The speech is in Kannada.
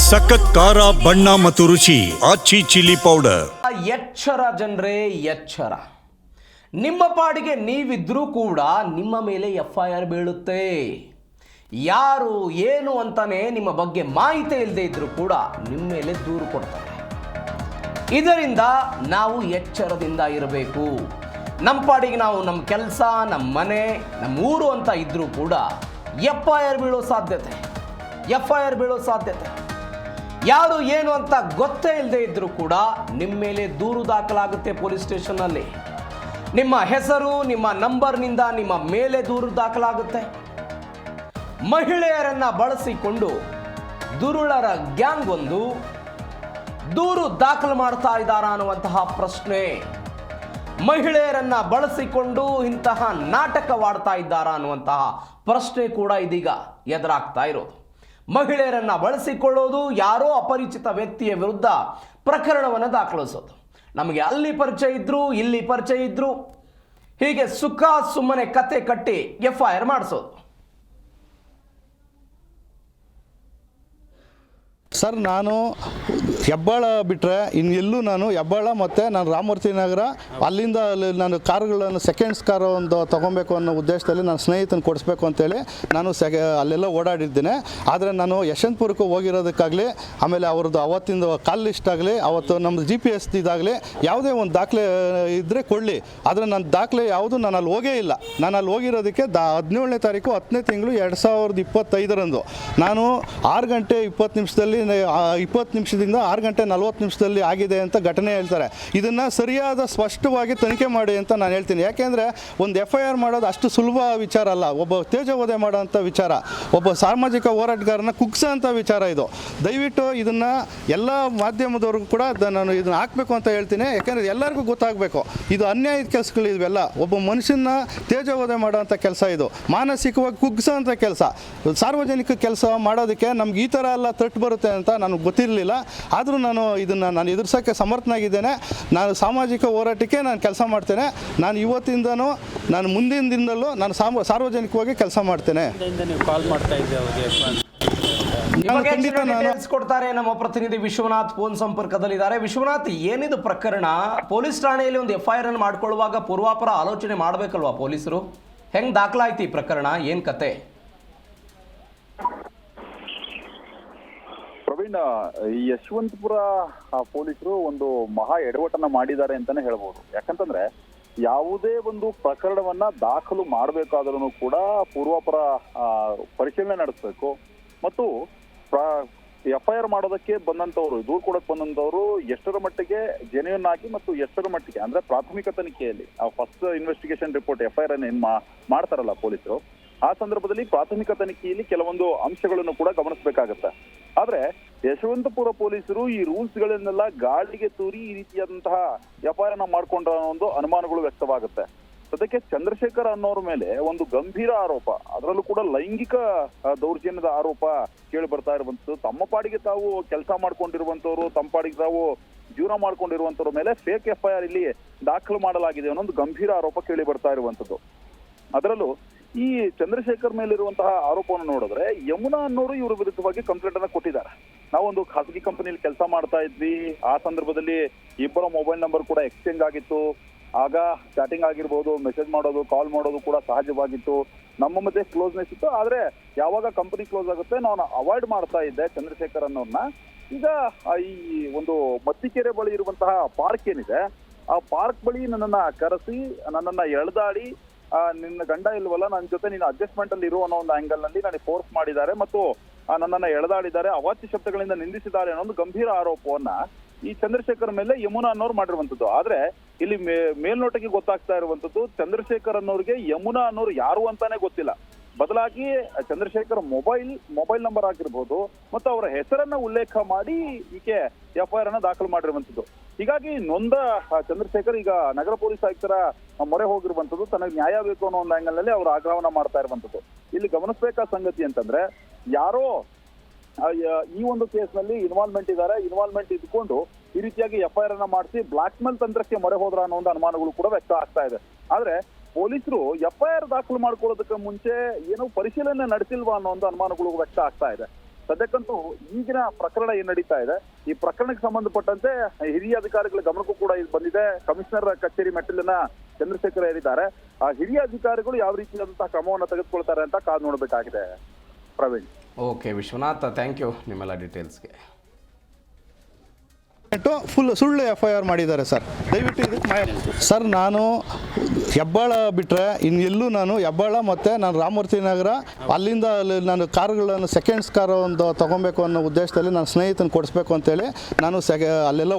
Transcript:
ಸಖತ್ ಖಾರ ಬಣ್ಣ ಮತ್ತು ರುಚಿ ಆಚಿ ಚಿಲ್ಲಿ ಪೌಡರ್. ಎಚ್ಚರ ಜನರೇ, ಎಚ್ಚರ. ನಿಮ್ಮ ಪಾಡಿಗೆ ನೀವಿದ್ರೂ ಕೂಡ ನಿಮ್ಮ ಮೇಲೆ FIR ಬೀಳುತ್ತೆ. ಯಾರು ಏನು ಅಂತಾನೆ ನಿಮ್ಮ ಬಗ್ಗೆ ಮಾಹಿತಿ ಇಲ್ಲದೆ ಇದ್ರೂ ಕೂಡ ನಿಮ್ಮ ಮೇಲೆ ದೂರು ಕೊಡ್ತಾರೆ. ಇದರಿಂದ ನಾವು ಎಚ್ಚರದಿಂದ ಇರಬೇಕು. ನಮ್ಮ ಪಾಡಿಗೆ ನಾವು ನಮ್ಮ ಕೆಲಸ, ನಮ್ಮ ಮನೆ, ನಮ್ಮ ಊರು ಅಂತ ಇದ್ರೂ ಕೂಡ FIR ಬೀಳೋ ಸಾಧ್ಯತೆ. ಯಾರು ಏನು ಅಂತ ಗೊತ್ತೇ ಇಲ್ಲದೆ ಇದ್ರೂ ಕೂಡ ನಿಮ್ಮ ಮೇಲೆ ದೂರು ದಾಖಲಾಗುತ್ತೆ ಪೊಲೀಸ್ ಸ್ಟೇಷನ್ನಲ್ಲಿ. ನಿಮ್ಮ ಹೆಸರು, ನಿಮ್ಮ ನಂಬರ್ನಿಂದ ನಿಮ್ಮ ಮೇಲೆ ದೂರು ದಾಖಲಾಗುತ್ತೆ. ಮಹಿಳೆಯರನ್ನ ಬಳಸಿಕೊಂಡು ದುರುಳರ ಗ್ಯಾಂಗ್ ಒಂದು ದೂರು ದಾಖಲು ಮಾಡ್ತಾ ಇದ್ದಾರಾ ಅನ್ನುವಂತಹ ಪ್ರಶ್ನೆ. ಮಹಿಳೆಯರನ್ನ ಬಳಸಿಕೊಂಡು ಇಂತಹ ನಾಟಕವಾಡ್ತಾ ಇದ್ದಾರಾ ಅನ್ನುವಂತಹ ಪ್ರಶ್ನೆ ಕೂಡ ಇದೀಗ ಎದುರಾಗ್ತಾ ಇರೋದು. ಮಹಿಳೆಯರನ್ನ ಬಳಸಿಕೊಳ್ಳೋದು, ಯಾರೋ ಅಪರಿಚಿತ ವ್ಯಕ್ತಿಯ ವಿರುದ್ಧ ಪ್ರಕರಣವನ್ನು ದಾಖಲಿಸೋದು. ನಮಗೆ ಅಲ್ಲಿ ಪರಿಚಯ ಇದ್ರು, ಇಲ್ಲಿ ಪರಿಚಯ ಇದ್ರು, ಹೀಗೆ ಸುಖ ಸುಮ್ಮನೆ ಕತೆ ಕಟ್ಟಿ FIR ಮಾಡಿಸೋದು. ಸರ್, ನಾನು ಹೆಬ್ಬಾಳ ಬಿಟ್ಟರೆ ಇನ್ನೆಲ್ಲೂ ನಾನು ಹೆಬ್ಬಾಳ ಮತ್ತು ನಾನು ರಾಮಮೂರ್ತಿ ನಗರ ಅಲ್ಲಿಂದ ನಾನು ಕಾರುಗಳನ್ನು ಸೆಕೆಂಡ್ಸ್ ಕಾರ್ ಒಂದು ತೊಗೊಬೇಕು ಅನ್ನೋ ಉದ್ದೇಶದಲ್ಲಿ ನನ್ನ ಸ್ನೇಹಿತನ ಕೊಡಿಸ್ಬೇಕು ಅಂತೇಳಿ ನಾನು ಅಲ್ಲೆಲ್ಲ ಓಡಾಡಿದ್ದೇನೆ. ಆದರೆ ನಾನು ಯಶವಂತಪುರಕ್ಕೆ ಹೋಗಿರೋದಕ್ಕಾಗಲಿ, ಆಮೇಲೆ ಅವ್ರದ್ದು ಅವತ್ತಿಂದ ಕಾಲ್ ಲಿಸ್ಟ್ ಆಗಲಿ, ಅವತ್ತು ನಮ್ಮದು GPS ಇದಾಗಲಿ ಯಾವುದೇ ಒಂದು ದಾಖಲೆ ಇದ್ದರೆ ಕೊಡಲಿ. ಆದರೆ ನನ್ನ ದಾಖಲೆ ಯಾವುದು ನಾನು ಅಲ್ಲಿ ಹೋಗೇ ಇಲ್ಲ. ನಾನು ಅಲ್ಲಿ ಹೋಗಿರೋದಕ್ಕೆ 17ನೇ ತಾರೀಕು 10ನೇ ತಿಂಗಳು 2025 ನಾನು 6 ಗಂಟೆ 20 ನಿಮಿಷದಲ್ಲಿ 20 ನಿಮಿಷದಿಂದ 6 ಗಂಟೆ 40 ನಿಮಿಷದಲ್ಲಿ ಆಗಿದೆ ಅಂತ ಘಟನೆ ಹೇಳ್ತಾರೆ. ಇದನ್ನು ಸರಿಯಾದ ಸ್ಪಷ್ಟವಾಗಿ ತನಿಖೆ ಮಾಡಿ ಅಂತ ನಾನು ಹೇಳ್ತೀನಿ. ಯಾಕೆಂದರೆ ಒಂದು FIR ಮಾಡೋದು ಅಷ್ಟು ಸುಲಭ ವಿಚಾರ ಅಲ್ಲ. ಒಬ್ಬ ತೇಜೋವಧೆ ಮಾಡೋಂಥ ವಿಚಾರ, ಒಬ್ಬ ಸಾಮಾಜಿಕ ಹೋರಾಟಗಾರನ ಕುಗ್ಸೋಂಥ ವಿಚಾರ ಇದು. ದಯವಿಟ್ಟು ಇದನ್ನು ಎಲ್ಲ ಮಾಧ್ಯಮದವ್ರಿಗೂ ಕೂಡ ನಾನು ಇದನ್ನು ಹಾಕಬೇಕು ಅಂತ ಹೇಳ್ತೀನಿ. ಯಾಕೆಂದರೆ ಎಲ್ಲರಿಗೂ ಗೊತ್ತಾಗಬೇಕು ಇದು ಅನ್ಯಾಯದ ಕೆಲಸಗಳು. ಇವೆಲ್ಲ ಒಬ್ಬ ಮನುಷ್ಯನ ತೇಜೋವಧೆ ಮಾಡೋಂಥ ಕೆಲಸ, ಇದು ಮಾನಸಿಕವಾಗಿ ಕುಗ್ಸೋಂಥ ಕೆಲಸ. ಸಾರ್ವಜನಿಕ ಕೆಲಸ ಮಾಡೋದಕ್ಕೆ ನಮ್ಗೆ ಈ ಥರ ಎಲ್ಲ ತಟ್ಟು ಬರುತ್ತೆ ಅಂತ ನನಗೆ ಗೊತ್ತಿರಲಿಲ್ಲ. ಆದರೂ ನಾನು ಇದನ್ನು ಎದುರಿಸೋಕ್ಕೆ ಸಮರ್ಥನಾಗಿದ್ದೇನೆ. ನಾನು ಸಾಮಾಜಿಕ ಹೋರಾಟಕ್ಕೆ ನಾನು ಕೆಲಸ ಮಾಡ್ತೇನೆ. ನಾನು ಇವತ್ತಿಂದನೂ, ನಾನು ಮುಂದಿನ ದಿನದಲ್ಲೂ ನಾನು ಸಾರ್ವಜನಿಕವಾಗಿ ಕೆಲಸ ಮಾಡ್ತೇನೆ. ಕೊಡ್ತಾರೆ ನಮ್ಮ ಪ್ರತಿನಿಧಿ ವಿಶ್ವನಾಥ್ ಫೋನ್ ಸಂಪರ್ಕದಲ್ಲಿದ್ದಾರೆ. ವಿಶ್ವನಾಥ್, ಏನಿದು ಪ್ರಕರಣ? ಪೊಲೀಸ್ ಠಾಣೆಯಲ್ಲಿ ಒಂದು FIR ಅನ್ನು ಮಾಡ್ಕೊಳ್ಳುವಾಗ ಪೂರ್ವಾಪರ ಆಲೋಚನೆ ಮಾಡಬೇಕಲ್ವಾ ಪೊಲೀಸರು? ಹೆಂಗ್ ದಾಖಲಾಯ್ತು ಈ ಪ್ರಕರಣ? ಏನ್ ಕತೆ? ಪ್ರವೀಣ್, ಈ ಯಶವಂತಪುರ ಪೊಲೀಸರು ಒಂದು ಮಹಾ ಎಡವಟನ್ನ ಮಾಡಿದ್ದಾರೆ ಅಂತಾನೆ ಹೇಳ್ಬೋದು. ಯಾಕಂತಂದ್ರೆ ಯಾವುದೇ ಒಂದು ಪ್ರಕರಣವನ್ನ ದಾಖಲು ಮಾಡಬೇಕಾದ್ರೂ ಕೂಡ ಪೂರ್ವಾಪರ ಪರಿಶೀಲನೆ ನಡೆಸಬೇಕು. ಮತ್ತು FIR ಮಾಡೋದಕ್ಕೆ ಬಂದಂತವ್ರು, ದೂರು ಕೊಡಕ್ ಬಂದಂತವ್ರು ಎಷ್ಟರ ಮಟ್ಟಿಗೆ ಜೆನ್ಯೂನ್ ಆಗಿ ಮತ್ತು ಎಷ್ಟರ ಮಟ್ಟಿಗೆ ಅಂದ್ರೆ ಪ್ರಾಥಮಿಕ ತನಿಖೆಯಲ್ಲಿ ಫಸ್ಟ್ ಇನ್ವೆಸ್ಟಿಗೇಷನ್ ರಿಪೋರ್ಟ್ FIR ಅನ್ನು ಏನ್ ಮಾಡ್ತಾರಲ್ಲ ಪೊಲೀಸರು, ಆ ಸಂದರ್ಭದಲ್ಲಿ ಪ್ರಾಥಮಿಕ ತನಿಖೆಯಲ್ಲಿ ಕೆಲವೊಂದು ಅಂಶಗಳನ್ನು ಕೂಡ ಗಮನಿಸಬೇಕಾಗತ್ತೆ. ಆದ್ರೆ ಯಶವಂತಪುರ ಪೊಲೀಸರು ಈ ರೂಲ್ಸ್ ಗಳನ್ನೆಲ್ಲ ಗಾಳಿಗೆ ತೂರಿ ಈ ರೀತಿಯಾದಂತಹ FIR ಅನ್ನ ಮಾಡ್ಕೊಂಡ್ರ ಒಂದು ಅನುಮಾನಗಳು ವ್ಯಕ್ತವಾಗುತ್ತೆ. ಸದ್ಯಕ್ಕೆ ಚಂದ್ರಶೇಖರ್ ಅನ್ನೋರ ಮೇಲೆ ಒಂದು ಗಂಭೀರ ಆರೋಪ, ಅದರಲ್ಲೂ ಕೂಡ ಲೈಂಗಿಕ ದೌರ್ಜನ್ಯದ ಆರೋಪ ಕೇಳಿ ಬರ್ತಾ ಇರುವಂತದ್ದು. ತಮ್ಮ ಪಾಡಿಗೆ ತಾವು ಕೆಲಸ ಮಾಡ್ಕೊಂಡಿರುವಂತವ್ರು, ತಮ್ಮ ಪಾಡಿಗೆ ತಾವು ಜೀವನ ಮಾಡ್ಕೊಂಡಿರುವಂತವ್ರ ಮೇಲೆ ಫೇಕ್ FIR ಇಲ್ಲಿ ದಾಖಲು ಮಾಡಲಾಗಿದೆ ಅನ್ನೋ ಒಂದು ಗಂಭೀರ ಆರೋಪ ಕೇಳಿ ಬರ್ತಾ ಇರುವಂತದ್ದು. ಅದರಲ್ಲೂ ಈ ಚಂದ್ರಶೇಖರ್ ಮೇಲಿರುವಂತಹ ಆರೋಪವನ್ನು ನೋಡಿದ್ರೆ ಯಮುನಾ ಅನ್ನೋರು ಇವ್ರ ವಿರುದ್ಧವಾಗಿ ಕಂಪ್ಲೇಂಟ್ ಅನ್ನ ಕೊಟ್ಟಿದ್ದಾರೆ. ನಾವೊಂದು ಖಾಸಗಿ ಕಂಪನಿಯಲ್ಲಿ ಕೆಲಸ ಮಾಡ್ತಾ ಇದ್ವಿ. ಆ ಸಂದರ್ಭದಲ್ಲಿ ಇಬ್ಬರ ಮೊಬೈಲ್ ನಂಬರ್ ಕೂಡ ಎಕ್ಸ್ಚೇಂಜ್ ಆಗಿತ್ತು. ಆಗ ಚಾಟಿಂಗ್ ಆಗಿರ್ಬೋದು, ಮೆಸೇಜ್ ಮಾಡೋದು, ಕಾಲ್ ಮಾಡೋದು ಕೂಡ ಸಹಜವಾಗಿತ್ತು. ನಮ್ಮ ಮಧ್ಯೆ ಕ್ಲೋಸ್ನೆಸ್ ಇತ್ತು. ಆದ್ರೆ ಯಾವಾಗ ಕಂಪನಿ ಕ್ಲೋಸ್ ಆಗುತ್ತೆ ನಾನು ಅವಾಯ್ಡ್ ಮಾಡ್ತಾ ಇದ್ದೆ ಚಂದ್ರಶೇಖರ್ ಅನ್ನೋರ್ನ. ಈಗ ಈ ಒಂದು ಮತ್ತಿಕೆರೆ ಬಳಿ ಇರುವಂತಹ ಪಾರ್ಕ್ ಏನಿದೆ, ಆ ಪಾರ್ಕ್ ಬಳಿ ನನ್ನನ್ನ ಕರೆಸಿ, ನನ್ನನ್ನ ಎಳೆದಾಡಿ, ನಿನ್ನ ಗಂಡ ಇಲ್ವಲ್ಲ, ನನ್ನ ಜೊತೆ ನೀನು ಅಡ್ಜಸ್ಟ್ಮೆಂಟ್ ಅಲ್ಲಿ ಇರೋ ಅನ್ನೋ ಒಂದು ಆಂಗಲ್ ನಲ್ಲಿ ನನಗೆ ಫೋರ್ಸ್ ಮಾಡಿದ್ದಾರೆ ಮತ್ತು ನನ್ನನ್ನ ಎಳೆದಾಡಿದ್ದಾರೆ, ಅವಾಚ್ಯ ಶಬ್ದಗಳಿಂದ ನಿಂದಿಸಿದ್ದಾರೆ ಅನ್ನೋ ಒಂದು ಗಂಭೀರ ಆರೋಪವನ್ನ ಈ ಚಂದ್ರಶೇಖರ್ ಮೇಲೆ ಯಮುನಾ ಅನ್ನೋರು ಮಾಡಿರುವಂತದ್ದು. ಆದ್ರೆ ಇಲ್ಲಿ ಮೇಲ್ನೋಟಕ್ಕೆ ಗೊತ್ತಾಗ್ತಾ ಇರುವಂತದ್ದು, ಚಂದ್ರಶೇಖರ್ ಅನ್ನೋರಿಗೆ ಯಮುನಾ ಅನ್ನೋರು ಯಾರು ಅಂತಾನೆ ಗೊತ್ತಿಲ್ಲ. ಬದಲಾಗಿ ಚಂದ್ರಶೇಖರ್ ಮೊಬೈಲ್ ನಂಬರ್ ಆಗಿರ್ಬೋದು ಮತ್ತು ಅವರ ಹೆಸರನ್ನ ಉಲ್ಲೇಖ ಮಾಡಿ ಈಕೆ FIR ಅನ್ನ ದಾಖಲು ಮಾಡಿರುವಂತದ್ದು. ಹೀಗಾಗಿ ನೊಂದ ಚಂದ್ರಶೇಖರ್ ಈಗ ನಗರ ಪೊಲೀಸ್ ಆಯುಕ್ತರ ಮೊರೆ ಹೋಗಿರುವಂತದ್ದು. ತನಗೆ ನ್ಯಾಯ ಬೇಕು ಅನ್ನೋ ಒಂದು ಆಂಗಲ್ ನಲ್ಲಿ ಅವರು ಆಗ್ರಹವನ್ನ ಮಾಡ್ತಾ ಇರುವಂತದ್ದು. ಇಲ್ಲಿ ಗಮನಿಸಬೇಕಾದ ಸಂಗತಿ ಅಂತಂದ್ರೆ, ಯಾರೋ ಈ ಒಂದು ಕೇಸ್ ನಲ್ಲಿ ಇನ್ವಾಲ್ವ್ಮೆಂಟ್ ಇದ್ಕೊಂಡು ಈ ರೀತಿಯಾಗಿ FIR ಅನ್ನ ಮಾಡಿಸಿ ಬ್ಲಾಕ್ ಮೇಲ್ ತಂತ್ರಕ್ಕೆ ಮೊರೆ ಹೋದ್ರ ಅನ್ನೋ ಒಂದು ಅನುಮಾನಗಳು ಕೂಡ ವ್ಯಕ್ತ ಆಗ್ತಾ ಇದೆ. ಆದ್ರೆ ಪೊಲೀಸರು FIR ದಾಖಲು ಮಾಡ್ಕೊಳ್ಳೋದಕ್ಕೆ ಮುಂಚೆ ಏನೋ ಪರಿಶೀಲನೆ ನಡೆಸಿಲ್ವಾ ಅನ್ನೋ ಒಂದು ಅನುಮಾನಗಳು ವ್ಯಕ್ತ ಆಗ್ತಾ ಇದೆ. ಸದ್ಯಕ್ಕಂತೂ ಈಗಿನ ಪ್ರಕರಣ ಏನ್ ನಡೀತಾ ಇದೆ, ಈ ಪ್ರಕರಣಕ್ಕೆ ಸಂಬಂಧಪಟ್ಟಂತೆ ಹಿರಿಯ ಅಧಿಕಾರಿಗಳ ಗಮನಕ್ಕೂ ಕೂಡ ಇದು ಬಂದಿದೆ. ಕಮಿಷನರ್ ಕಚೇರಿ ಮೆಟ್ಟಿಲನ್ನ ಚಂದ್ರಶೇಖರ್ ಹೇಳಿದ್ದಾರೆ. ಆ ಹಿರಿಯ ಅಧಿಕಾರಿಗಳು ಯಾವ ರೀತಿಯಾದಂತಹ ಕ್ರಮವನ್ನು ತೆಗೆದುಕೊಳ್ತಾರೆ ಅಂತ ಕಾದು ನೋಡಬೇಕಾಗಿದೆ. Praveen. Okay Vishwanath, thank you ನಿಮ್ಮೆಲ್ಲ ಡೀಟೇಲ್ಸ್ಗೆ. ಫುಲ್ ಸುಳ್ಳು FIR ಮಾಡಿದ್ದಾರೆ ಸರ್. ದಯವಿಟ್ಟು ಇದು ಸರ್, ನಾನು ಹೆಬ್ಬಾಳ ಬಿಟ್ಟರೆ ಇನ್ನೆಲ್ಲೂ ನಾನು ಹೆಬ್ಬಾಳ ಮತ್ತು ನಾನು ರಾಮಮೂರ್ತಿ ನಗರ ಅಲ್ಲಿಂದ ನಾನು ಕಾರುಗಳನ್ನು ಸೆಕೆಂಡ್ಸ್ ಕಾರ್ ಒಂದು ತೊಗೊಬೇಕು ಅನ್ನೋ ಉದ್ದೇಶದಲ್ಲಿ ನಾನು ಸ್ನೇಹಿತನ ಕೊಡಿಸ್ಬೇಕು ಅಂತೇಳಿ ನಾನು ಅಲ್ಲೆಲ್ಲ